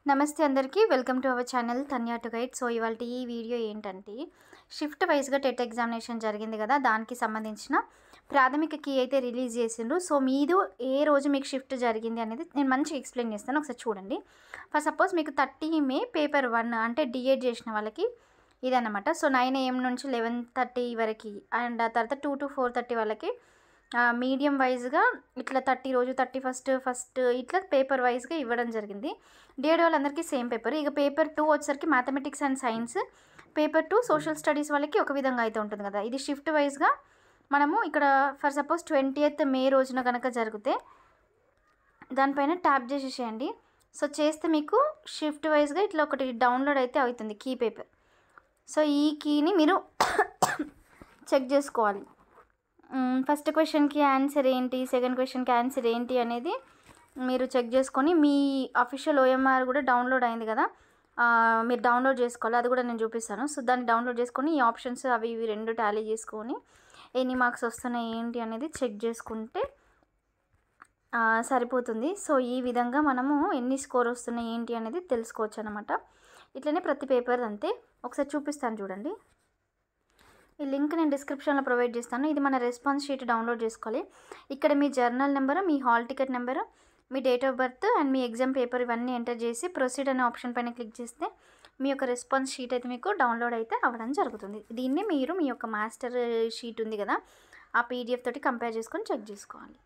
నమస్తే అందరికీ welcome to our channel Tanya to guide. So ఇవాళ ఈ వీడియో ఏంటంటే షిఫ్ట్ వైజ్గా టెట్ ఎగ్జామినేషన్ జరిగింది కదా, దానికి సంబంధించిన ప్రాథమిక కీ అయితే రిలీజ్ చేసిండ్రు. సో మీది ఏ రోజు మీకు షిఫ్ట్ జరిగింది అనేది నేను మంచిగా ఎక్స్ప్లెయిన్ చేస్తాను, ఒకసారి చూడండి. ఫర్ సపోజ్ మీకు 30 మే పేపర్ 1 అంటే డిఎడ్ చేసిన వాళ్ళకి ఇదన్నమాట. సో 9 AM నుంచి 11:30 వరకు, అండ్ ఆ తర్వాత 2 to 4:30 వాళ్ళకి మీడియం వైజ్గా ఇట్లా 30 రోజు 31st ఫస్ట్ ఇట్లా పేపర్ వైజ్గా ఇవ్వడం జరిగింది. డిఎడ్ వాళ్ళందరికీ సేమ్ పేపర్. ఇక పేపర్ 2 వచ్చేసరికి mathematics and science, paper 2 social studies వాళ్ళకి ఒక విధంగా అయితే ఉంటుంది కదా. ఇది షిఫ్ట్ వైజ్గా మనము ఇక్కడ ఫర్ సపోజ్ 20th మే రోజున కనుక జరిగితే దానిపైన ట్యాప్ చేసేసేయండి. సో చేస్తే మీకు షిఫ్ట్ వైజ్గా ఇట్లా ఒకటి డౌన్లోడ్ అయితే అవుతుంది కీ పేపర్. సో ఈ కీని మీరు చెక్ చేసుకోవాలి. ఫస్ట్ క్వశ్చన్కి ఆన్సర్ ఏంటి, సెకండ్ క్వశ్చన్కి ఆన్సర్ ఏంటి అనేది మీరు చెక్ చేసుకొని మీ అఫీషియల్ ఓఎంఆర్ కూడా డౌన్లోడ్ అయింది కదా, మీరు డౌన్లోడ్ చేసుకోవాలి. అది కూడా నేను చూపిస్తాను. సో దాన్ని డౌన్లోడ్ చేసుకొని ఈ ఆప్షన్స్ అవి ఇవి రెండు టాలీ చేసుకొని ఎన్ని మార్క్స్ వస్తున్నాయి ఏంటి అనేది చెక్ చేసుకుంటే సరిపోతుంది. సో ఈ విధంగా మనము ఎన్ని స్కోర్ వస్తున్నాయి ఏంటి అనేది తెలుసుకోవచ్చు అనమాట. ఇట్లనే ప్రతి పేపర్ అంతే. ఒకసారి చూపిస్తాను చూడండి. ఈ లింక్ నేను డిస్క్రిప్షన్లో ప్రొవైడ్ చేస్తాను. ఇది మన రెస్పాన్స్ షీట్ డౌన్లోడ్ చేసుకోవాలి. ఇక్కడ మీ జర్నల్ నెంబరు, మీ హాల్ టికెట్ నెంబరు, మీ డేట్ ఆఫ్ బర్త్ అండ్ మీ ఎగ్జామ్ పేపర్ ఇవన్నీ ఎంటర్ చేసి ప్రొసీడ్ అనే ఆప్షన్ పైన క్లిక్ చేస్తే మీ యొక్క రెస్పాన్స్ షీట్ అయితే మీకు డౌన్లోడ్ అయితే అవ్వడం జరుగుతుంది. దీన్ని మీరు మీ యొక్క మాస్టర్ షీట్ ఉంది కదా, ఆ పీడిఎఫ్ తోటి కంపేర్ చేసుకొని చెక్ చేసుకోవాలి.